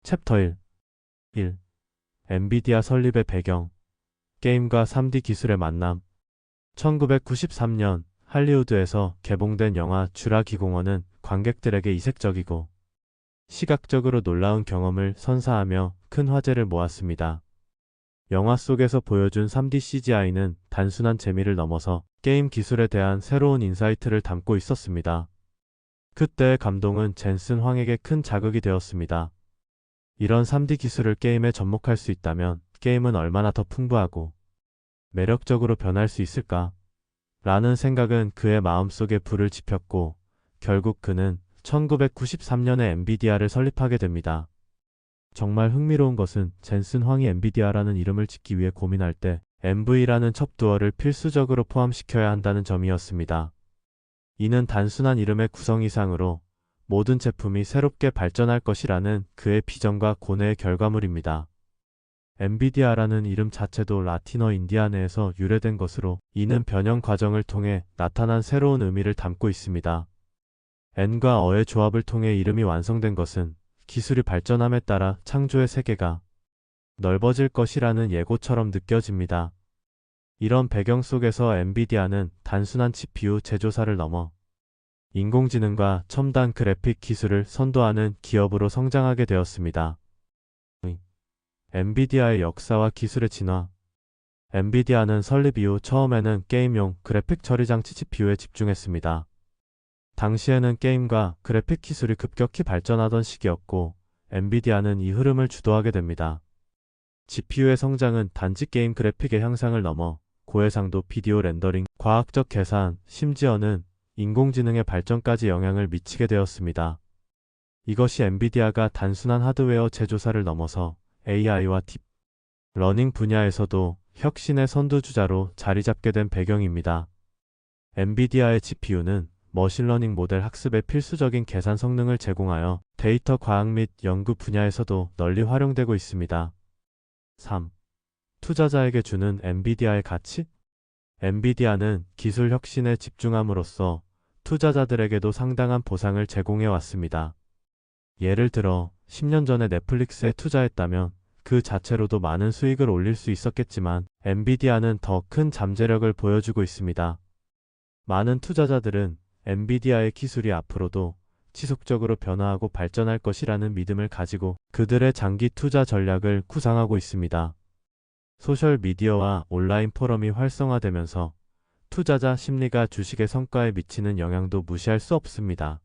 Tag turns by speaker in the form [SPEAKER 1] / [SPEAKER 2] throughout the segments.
[SPEAKER 1] 챕터 1. 엔비디아 설립의 배경. 게임과 3D 기술의 만남. 1993년 할리우드에서 개봉된 영화 쥬라기 공원은 관객들에게 이색적이고 시각적으로 놀라운 경험을 선사하며 큰 화제를 모았습니다. 영화 속에서 보여준 3D CGI는 단순한 재미를 넘어서 게임 기술에 대한 새로운 인사이트를 담고 있었습니다. 그때의 감동은 젠슨 황에게 큰 자극이 되었습니다. 이런 3D 기술을 게임에 접목할 수 있다면 게임은 얼마나 더 풍부하고 매력적으로 변할 수 있을까? 라는 생각은 그의 마음속에 불을 지폈고 결국 그는 1993년에 엔비디아를 설립하게 됩니다. 정말 흥미로운 것은 젠슨 황이 엔비디아라는 이름을 짓기 위해 고민할 때 NV라는 첩두어를 필수적으로 포함시켜야 한다는 점이었습니다. 이는 단순한 이름의 구성 이상으로 모든 제품이 새롭게 발전할 것이라는 그의 비전과 고뇌의 결과물입니다. 엔비디아라는 이름 자체도 라틴어 인디아네에서 유래된 것으로 이는 변형 과정을 통해 나타난 새로운 의미를 담고 있습니다. N과 어의 조합을 통해 이름이 완성된 것은 기술이 발전함에 따라 창조의 세계가 넓어질 것이라는 예고처럼 느껴집니다. 이런 배경 속에서 엔비디아는 단순한 CPU 제조사를 넘어 인공지능과 첨단 그래픽 기술을 선도하는 기업으로 성장하게 되었습니다. 엔비디아의 역사와 기술의 진화. 엔비디아는 설립 이후 처음에는 게임용 그래픽 처리 장치 CPU에 집중했습니다. 당시에는 게임과 그래픽 기술이 급격히 발전하던 시기였고 엔비디아는 이 흐름을 주도하게 됩니다. GPU의 성장은 단지 게임 그래픽의 향상을 넘어 고해상도 비디오 렌더링, 과학적 계산, 심지어는 인공지능의 발전까지 영향을 미치게 되었습니다. 이것이 엔비디아가 단순한 하드웨어 제조사를 넘어서 AI와 딥러닝 분야에서도 혁신의 선두주자로 자리 잡게 된 배경입니다. 엔비디아의 GPU는 머신러닝 모델 학습에 필수적인 계산 성능을 제공하여 데이터 과학 및 연구 분야에서도 널리 활용되고 있습니다. 3. 투자자에게 주는 엔비디아의 가치? 엔비디아는 기술 혁신에 집중함으로써 투자자들에게도 상당한 보상을 제공해 왔습니다. 예를 들어 10년 전에 넷플릭스에 투자했다면 그 자체로도 많은 수익을 올릴 수 있었겠지만 엔비디아는 더 큰 잠재력을 보여주고 있습니다. 많은 투자자들은 엔비디아의 기술이 앞으로도 지속적으로 변화하고 발전할 것이라는 믿음을 가지고 그들의 장기 투자 전략을 구상하고 있습니다. 소셜미디어와 온라인 포럼이 활성화되면서 투자자 심리가 주식의 성과에 미치는 영향도 무시할 수 없습니다.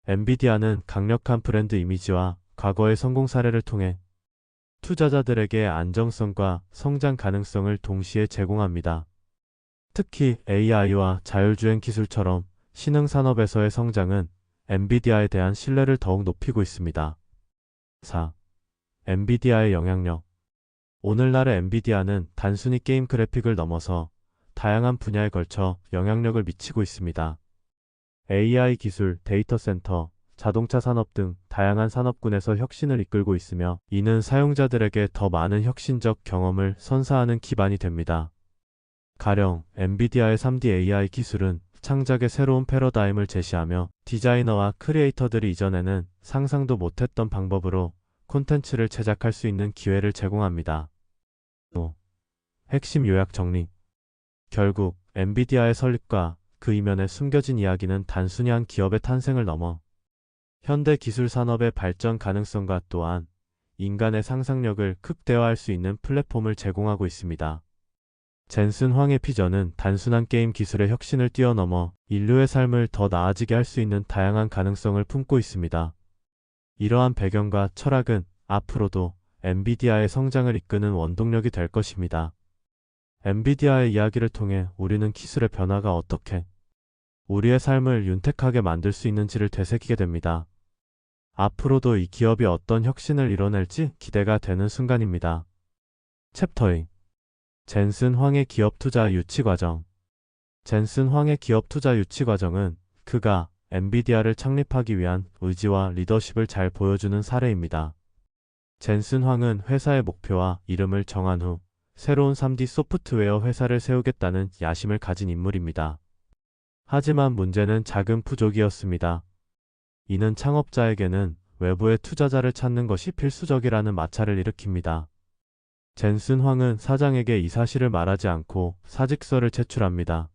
[SPEAKER 1] 엔비디아는 강력한 브랜드 이미지와 과거의 성공 사례를 통해 투자자들에게 안정성과 성장 가능성을 동시에 제공합니다. 특히 AI와 자율주행 기술처럼 신흥 산업에서의 성장은 엔비디아에 대한 신뢰를 더욱 높이고 있습니다. 4. 엔비디아의 영향력. 오늘날의 엔비디아는 단순히 게임 그래픽을 넘어서 다양한 분야에 걸쳐 영향력을 미치고 있습니다. AI 기술, 데이터 센터, 자동차 산업 등 다양한 산업군에서 혁신을 이끌고 있으며 이는 사용자들에게 더 많은 혁신적 경험을 선사하는 기반이 됩니다. 가령 엔비디아의 3D AI 기술은 창작의 새로운 패러다임을 제시하며 디자이너와 크리에이터들이 이전에는 상상도 못했던 방법으로 콘텐츠를 제작할 수 있는 기회를 제공합니다. 5. 핵심 요약 정리. 결국 엔비디아의 설립과 그 이면에 숨겨진 이야기는 단순히 한 기업의 탄생을 넘어 현대 기술 산업의 발전 가능성과 또한 인간의 상상력을 극대화할 수 있는 플랫폼을 제공하고 있습니다. 젠슨 황의 비전은 단순한 게임 기술의 혁신을 뛰어넘어 인류의 삶을 더 나아지게 할 수 있는 다양한 가능성을 품고 있습니다. 이러한 배경과 철학은 앞으로도 엔비디아의 성장을 이끄는 원동력이 될 것입니다. 엔비디아의 이야기를 통해 우리는 기술의 변화가 어떻게 우리의 삶을 윤택하게 만들 수 있는지를 되새기게 됩니다. 앞으로도 이 기업이 어떤 혁신을 이뤄낼지 기대가 되는 순간입니다. 챕터 2. 젠슨 황의 기업 투자 유치 과정. 젠슨 황의 기업 투자 유치 과정은 그가 엔비디아를 창립하기 위한 의지와 리더십을 잘 보여주는 사례입니다. 젠슨 황은 회사의 목표와 이름을 정한 후 새로운 3D 소프트웨어 회사를 세우겠다는 야심을 가진 인물입니다. 하지만 문제는 자금 부족이었습니다. 이는 창업자에게는 외부의 투자자를 찾는 것이 필수적이라는 마찰을 일으킵니다. 젠슨 황은 사장에게 이 사실을 말하지 않고 사직서를 제출합니다.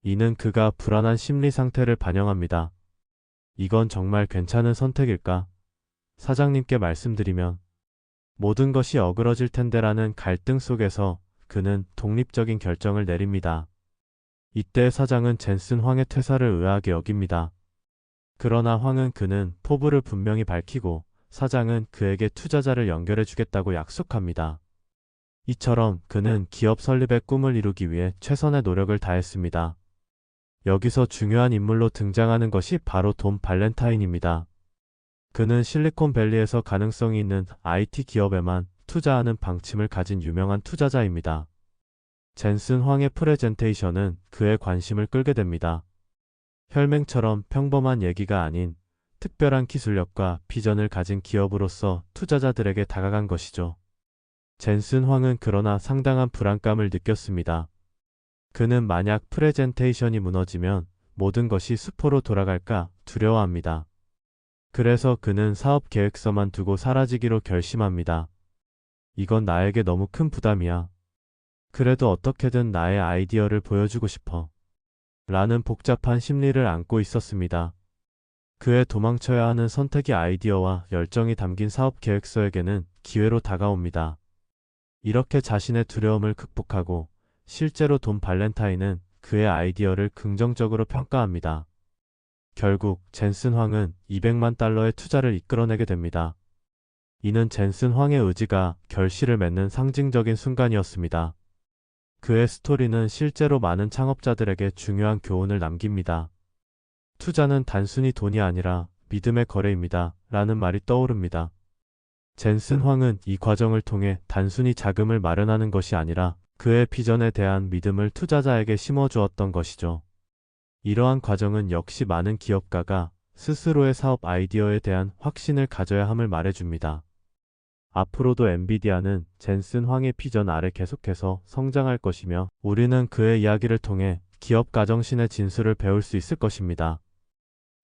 [SPEAKER 1] 이는 그가 불안한 심리 상태를 반영합니다. 이건 정말 괜찮은 선택일까? 사장님께 말씀드리면 모든 것이 어그러질 텐데라는 갈등 속에서 그는 독립적인 결정을 내립니다. 이때 사장은 젠슨 황의 퇴사를 의아하게 여깁니다. 그러나 황은 그는 포부를 분명히 밝히고 사장은 그에게 투자자를 연결해 주겠다고 약속합니다. 이처럼 그는 기업 설립의 꿈을 이루기 위해 최선의 노력을 다했습니다. 여기서 중요한 인물로 등장하는 것이 바로 돈 발렌타인입니다. 그는 실리콘밸리에서 가능성이 있는 IT 기업에만 투자하는 방침을 가진 유명한 투자자입니다. 젠슨 황의 프레젠테이션은 그의 관심을 끌게 됩니다. 혈맹처럼 평범한 얘기가 아닌 특별한 기술력과 비전을 가진 기업으로서 투자자들에게 다가간 것이죠. 젠슨 황은 그러나 상당한 불안감을 느꼈습니다. 그는 만약 프레젠테이션이 무너지면 모든 것이 수포로 돌아갈까 두려워합니다. 그래서 그는 사업 계획서만 두고 사라지기로 결심합니다. 이건 나에게 너무 큰 부담이야. 그래도 어떻게든 나의 아이디어를 보여주고 싶어. 라는 복잡한 심리를 안고 있었습니다. 그의 도망쳐야 하는 선택의 아이디어와 열정이 담긴 사업 계획서에게는 기회로 다가옵니다. 이렇게 자신의 두려움을 극복하고 실제로 돈 발렌타인은 그의 아이디어를 긍정적으로 평가합니다. 결국 젠슨 황은 200만 달러의 투자를 이끌어내게 됩니다. 이는 젠슨 황의 의지가 결실을 맺는 상징적인 순간이었습니다. 그의 스토리는 실제로 많은 창업자들에게 중요한 교훈을 남깁니다. 투자는 단순히 돈이 아니라 믿음의 거래입니다. 라는 말이 떠오릅니다. 젠슨 황은 이 과정을 통해 단순히 자금을 마련하는 것이 아니라 그의 비전에 대한 믿음을 투자자에게 심어주었던 것이죠. 이러한 과정은 역시 많은 기업가가 스스로의 사업 아이디어에 대한 확신을 가져야 함을 말해줍니다. 앞으로도 엔비디아는 젠슨 황의 비전 아래 계속해서 성장할 것이며 우리는 그의 이야기를 통해 기업 가정신의 진수를 배울 수 있을 것입니다.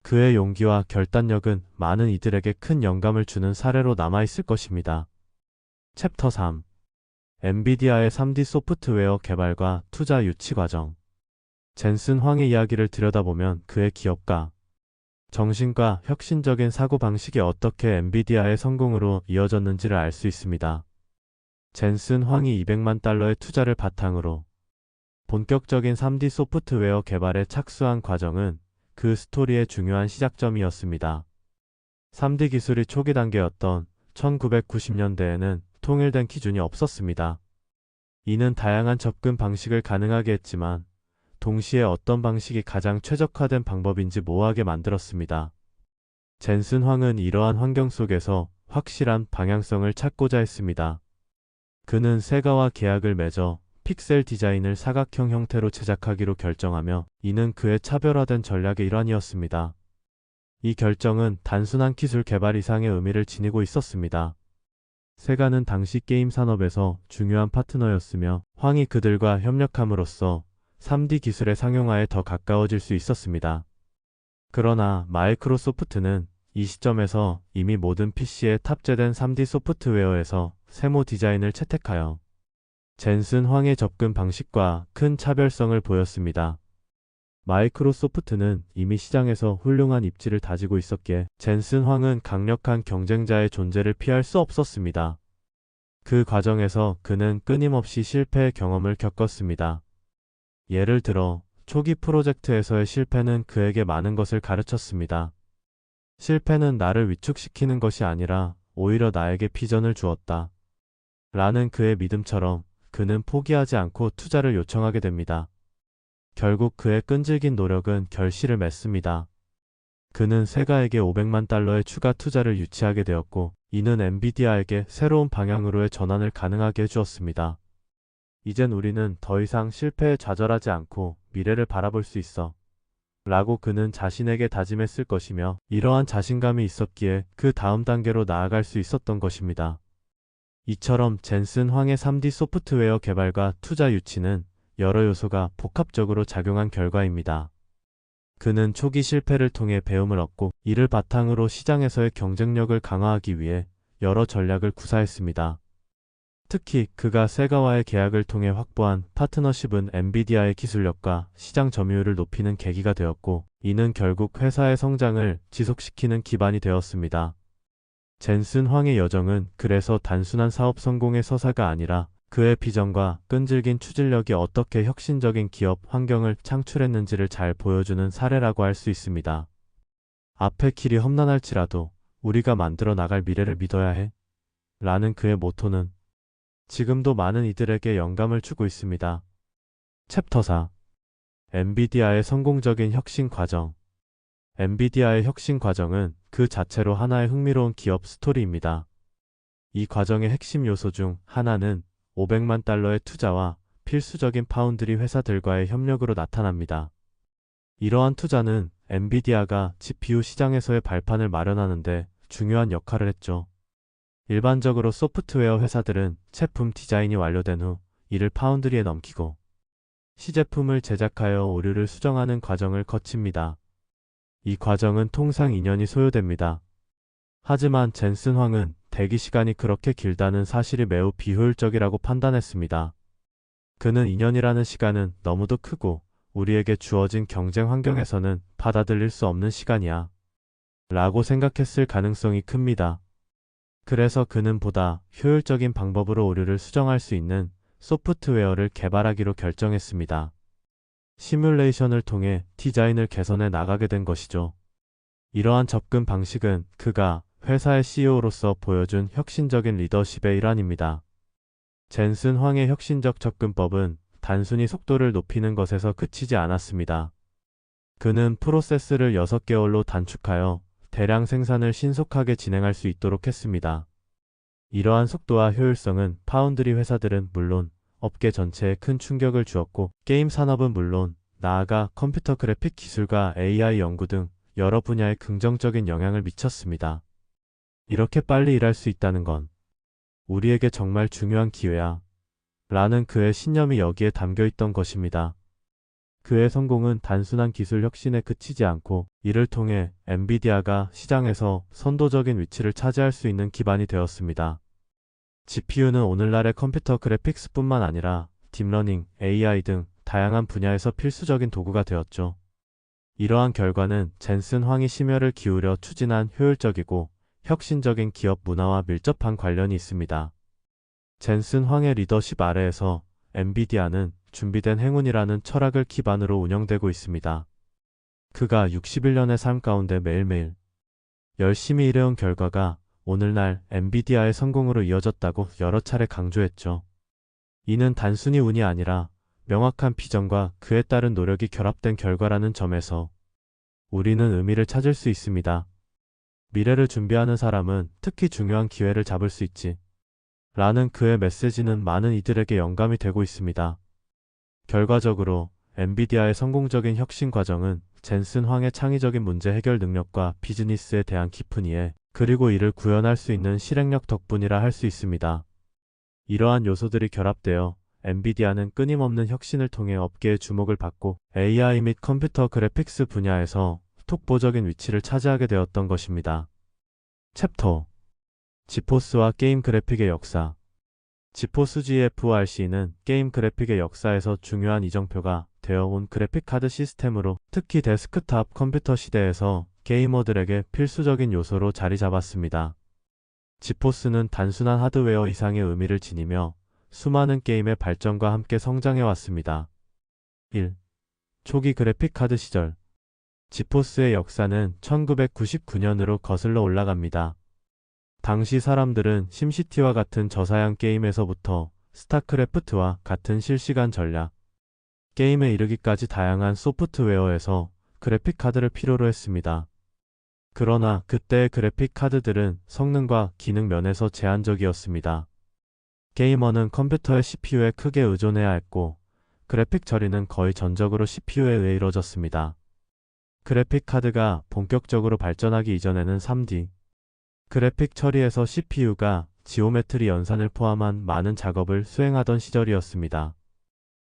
[SPEAKER 1] 그의 용기와 결단력은 많은 이들에게 큰 영감을 주는 사례로 남아있을 것입니다. 챕터 3. 엔비디아의 3D 소프트웨어 개발과 투자 유치 과정. 젠슨 황의 이야기를 들여다보면 그의 기업가 정신과 혁신적인 사고방식이 어떻게 엔비디아의 성공으로 이어졌는지를 알 수 있습니다. 젠슨 황이 200만 달러의 투자를 바탕으로 본격적인 3D 소프트웨어 개발에 착수한 과정은 그 스토리의 중요한 시작점이었습니다. 3D 기술이 초기 단계였던 1990년대에는 통일된 기준이 없었습니다. 이는 다양한 접근 방식을 가능하게 했지만 동시에 어떤 방식이 가장 최적화된 방법인지 모호하게 만들었습니다. 젠슨 황은 이러한 환경 속에서 확실한 방향성을 찾고자 했습니다. 그는 세가와 계약을 맺어 픽셀 디자인을 사각형 형태로 제작하기로 결정하며 이는 그의 차별화된 전략의 일환이었습니다. 이 결정은 단순한 기술 개발 이상의 의미를 지니고 있었습니다. 세가는 당시 게임 산업에서 중요한 파트너였으며 황이 그들과 협력함으로써 3D 기술의 상용화에 더 가까워질 수 있었습니다. 그러나 마이크로소프트는 이 시점에서 이미 모든 PC에 탑재된 3D 소프트웨어에서 세모 디자인을 채택하여 젠슨 황의 접근 방식과 큰 차별성을 보였습니다. 마이크로소프트는 이미 시장에서 훌륭한 입지를 다지고 있었기에 젠슨 황은 강력한 경쟁자의 존재를 피할 수 없었습니다. 그 과정에서 그는 끊임없이 실패의 경험을 겪었습니다. 예를 들어 초기 프로젝트에서의 실패는 그에게 많은 것을 가르쳤습니다. 실패는 나를 위축시키는 것이 아니라 오히려 나에게 비전을 주었다. 라는 그의 믿음처럼 그는 포기하지 않고 투자를 요청하게 됩니다. 결국 그의 끈질긴 노력은 결실을 맺습니다. 그는 세가에게 500만 달러의 추가 투자를 유치하게 되었고 이는 엔비디아에게 새로운 방향으로의 전환을 가능하게 해주었습니다. 이젠 우리는 더 이상 실패에 좌절하지 않고 미래를 바라볼 수 있어. 라고 그는 자신에게 다짐했을 것이며 이러한 자신감이 있었기에 그 다음 단계로 나아갈 수 있었던 것입니다. 이처럼 젠슨 황의 3D 소프트웨어 개발과 투자 유치는 여러 요소가 복합적으로 작용한 결과입니다. 그는 초기 실패를 통해 배움을 얻고 이를 바탕으로 시장에서의 경쟁력을 강화하기 위해 여러 전략을 구사했습니다. 특히 그가 세가와의 계약을 통해 확보한 파트너십은 엔비디아의 기술력과 시장 점유율을 높이는 계기가 되었고, 이는 결국 회사의 성장을 지속시키는 기반이 되었습니다. 젠슨 황의 여정은 그래서 단순한 사업 성공의 서사가 아니라 그의 비전과 끈질긴 추진력이 어떻게 혁신적인 기업 환경을 창출했는지를 잘 보여주는 사례라고 할 수 있습니다. 앞에 길이 험난할지라도 우리가 만들어 나갈 미래를 믿어야 해. 라는 그의 모토는 지금도 많은 이들에게 영감을 주고 있습니다. 챕터 4. 엔비디아의 성공적인 혁신 과정. 엔비디아의 혁신 과정은 그 자체로 하나의 흥미로운 기업 스토리입니다. 이 과정의 핵심 요소 중 하나는 500만 달러의 투자와 필수적인 파운드리 회사들과의 협력으로 나타납니다. 이러한 투자는 엔비디아가 GPU 시장에서의 발판을 마련하는데 중요한 역할을 했죠. 일반적으로 소프트웨어 회사들은 제품 디자인이 완료된 후 이를 파운드리에 넘기고 시제품을 제작하여 오류를 수정하는 과정을 거칩니다. 이 과정은 통상 2년이 소요됩니다. 하지만 젠슨 황은 대기 시간이 그렇게 길다는 사실이 매우 비효율적이라고 판단했습니다. 그는 2년이라는 시간은 너무도 크고 우리에게 주어진 경쟁 환경에서는 받아들일 수 없는 시간이야 라고 생각했을 가능성이 큽니다. 그래서 그는 보다 효율적인 방법으로 오류를 수정할 수 있는 소프트웨어를 개발하기로 결정했습니다. 시뮬레이션을 통해 디자인을 개선해 나가게 된 것이죠. 이러한 접근 방식은 그가 회사의 CEO로서 보여준 혁신적인 리더십의 일환입니다. 젠슨 황의 혁신적 접근법은 단순히 속도를 높이는 것에서 그치지 않았습니다. 그는 프로세스를 6개월로 단축하여 대량 생산을 신속하게 진행할 수 있도록 했습니다. 이러한 속도와 효율성은 파운드리 회사들은 물론 업계 전체에 큰 충격을 주었고, 게임 산업은 물론 나아가 컴퓨터 그래픽 기술과 AI 연구 등 여러 분야에 긍정적인 영향을 미쳤습니다. 이렇게 빨리 일할 수 있다는 건 우리에게 정말 중요한 기회야 라는 그의 신념이 여기에 담겨 있던 것입니다. 그의 성공은 단순한 기술 혁신에 그치지 않고 이를 통해 엔비디아가 시장에서 선도적인 위치를 차지할 수 있는 기반이 되었습니다. GPU는 오늘날의 컴퓨터 그래픽스뿐만 아니라 딥러닝, AI 등 다양한 분야에서 필수적인 도구가 되었죠. 이러한 결과는 젠슨 황이 심혈을 기울여 추진한 효율적이고 혁신적인 기업 문화와 밀접한 관련이 있습니다. 젠슨 황의 리더십 아래에서 엔비디아는 준비된 행운이라는 철학을 기반으로 운영되고 있습니다. 그가 61년의 삶 가운데 매일매일 열심히 일해온 결과가 오늘날 엔비디아의 성공으로 이어졌다고 여러 차례 강조했죠. 이는 단순히 운이 아니라 명확한 비전과 그에 따른 노력이 결합된 결과라는 점에서 우리는 의미를 찾을 수 있습니다. 미래를 준비하는 사람은 특히 중요한 기회를 잡을 수 있지. 라는 그의 메시지는 많은 이들에게 영감이 되고 있습니다. 결과적으로 엔비디아의 성공적인 혁신 과정은 젠슨 황의 창의적인 문제 해결 능력과 비즈니스에 대한 깊은 이해, 그리고 이를 구현할 수 있는 실행력 덕분이라 할 수 있습니다. 이러한 요소들이 결합되어 엔비디아는 끊임없는 혁신을 통해 업계의 주목을 받고 AI 및 컴퓨터 그래픽스 분야에서 독보적인 위치를 차지하게 되었던 것입니다. 챕터 지포스와 게임 그래픽의 역사. 지포스 GFRC는 게임 그래픽의 역사에서 중요한 이정표가 되어온 그래픽 카드 시스템으로 특히 데스크탑 컴퓨터 시대에서 게이머들에게 필수적인 요소로 자리 잡았습니다. 지포스는 단순한 하드웨어 이상의 의미를 지니며 수많은 게임의 발전과 함께 성장해왔습니다. 1. 초기 그래픽 카드 시절. 지포스의 역사는 1999년으로 거슬러 올라갑니다. 당시 사람들은 심시티와 같은 저사양 게임에서부터 스타크래프트와 같은 실시간 전략 게임에 이르기까지 다양한 소프트웨어에서 그래픽 카드를 필요로 했습니다. 그러나 그때의 그래픽 카드들은 성능과 기능 면에서 제한적이었습니다. 게이머는 컴퓨터의 CPU에 크게 의존해야 했고 그래픽 처리는 거의 전적으로 CPU에 의해 이루어졌습니다. 그래픽 카드가 본격적으로 발전하기 이전에는 3D 그래픽 처리에서 CPU가 지오메트리 연산을 포함한 많은 작업을 수행하던 시절이었습니다.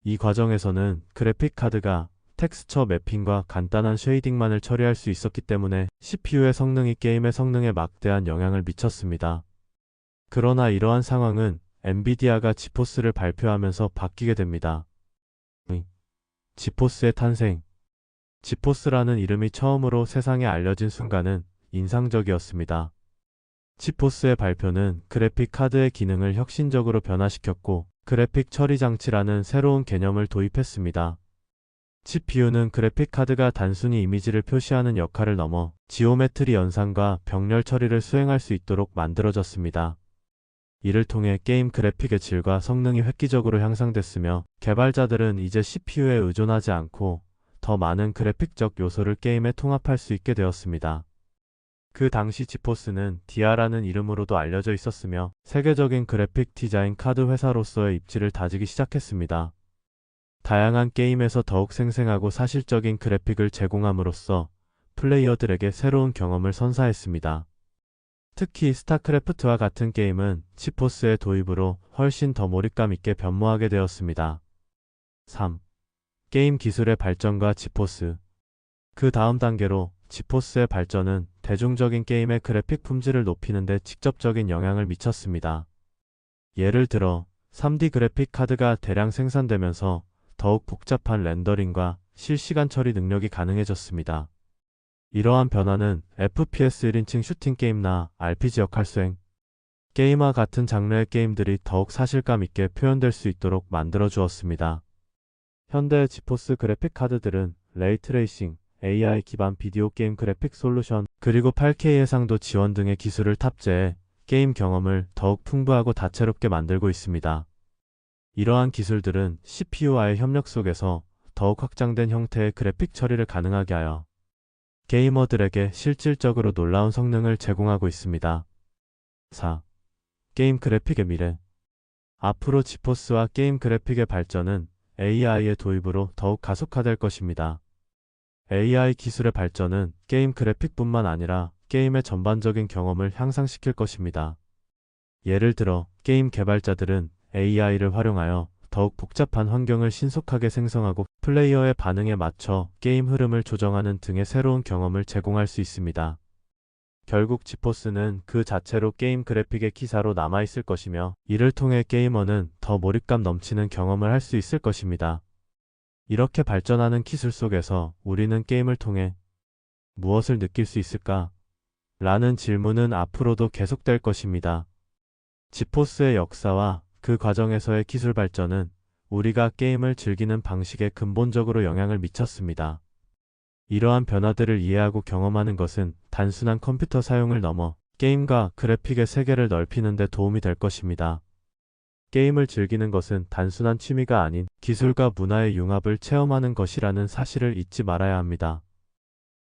[SPEAKER 1] 이 과정에서는 그래픽 카드가 텍스처 매핑과 간단한 쉐이딩만을 처리할 수 있었기 때문에 CPU의 성능이 게임의 성능에 막대한 영향을 미쳤습니다. 그러나 이러한 상황은 엔비디아가 지포스를 발표하면서 바뀌게 됩니다. 지포스의 탄생. 지포스라는 이름이 처음으로 세상에 알려진 순간은 인상적이었습니다. 지포스의 발표는 그래픽 카드의 기능을 혁신적으로 변화시켰고 그래픽 처리 장치라는 새로운 개념을 도입했습니다. CPU는 그래픽 카드가 단순히 이미지를 표시하는 역할을 넘어 지오메트리 연산과 병렬 처리를 수행할 수 있도록 만들어졌습니다. 이를 통해 게임 그래픽의 질과 성능이 획기적으로 향상됐으며 개발자들은 이제 CPU에 의존하지 않고 더 많은 그래픽적 요소를 게임에 통합할 수 있게 되었습니다. 그 당시 지포스는 디아라는 이름으로도 알려져 있었으며 세계적인 그래픽 디자인 카드 회사로서의 입지를 다지기 시작했습니다. 다양한 게임에서 더욱 생생하고 사실적인 그래픽을 제공함으로써 플레이어들에게 새로운 경험을 선사했습니다. 특히 스타크래프트와 같은 게임은 지포스의 도입으로 훨씬 더 몰입감 있게 변모하게 되었습니다. 3. 게임 기술의 발전과 지포스. 그 다음 단계로 지포스의 발전은 대중적인 게임의 그래픽 품질을 높이는 데 직접적인 영향을 미쳤습니다. 예를 들어 3D 그래픽 카드가 대량 생산되면서 더욱 복잡한 렌더링과 실시간 처리 능력이 가능해졌습니다. 이러한 변화는 FPS 1인칭 슈팅 게임나 RPG 역할 수행, 게임과 같은 장르의 게임들이 더욱 사실감 있게 표현될 수 있도록 만들어 주었습니다. 현대의 지포스 그래픽 카드들은 레이트레이싱, AI 기반 비디오 게임 그래픽 솔루션, 그리고 8K 해상도 지원 등의 기술을 탑재해 게임 경험을 더욱 풍부하고 다채롭게 만들고 있습니다. 이러한 기술들은 CPU와의 협력 속에서 더욱 확장된 형태의 그래픽 처리를 가능하게 하여 게이머들에게 실질적으로 놀라운 성능을 제공하고 있습니다. 4. 게임 그래픽의 미래. 앞으로 지포스와 게임 그래픽의 발전은 AI의 도입으로 더욱 가속화될 것입니다. AI 기술의 발전은 게임 그래픽뿐만 아니라 게임의 전반적인 경험을 향상시킬 것입니다. 예를 들어 게임 개발자들은 AI를 활용하여 더욱 복잡한 환경을 신속하게 생성하고 플레이어의 반응에 맞춰 게임 흐름을 조정하는 등의 새로운 경험을 제공할 수 있습니다. 결국 지포스는 그 자체로 게임 그래픽의 기사로 남아있을 것이며 이를 통해 게이머는 더 몰입감 넘치는 경험을 할 수 있을 것입니다. 이렇게 발전하는 기술 속에서 우리는 게임을 통해 무엇을 느낄 수 있을까? 라는 질문은 앞으로도 계속될 것입니다. 지포스의 역사와 그 과정에서의 기술 발전은 우리가 게임을 즐기는 방식에 근본적으로 영향을 미쳤습니다. 이러한 변화들을 이해하고 경험하는 것은 단순한 컴퓨터 사용을 넘어 게임과 그래픽의 세계를 넓히는 데 도움이 될 것입니다. 게임을 즐기는 것은 단순한 취미가 아닌 기술과 문화의 융합을 체험하는 것이라는 사실을 잊지 말아야 합니다.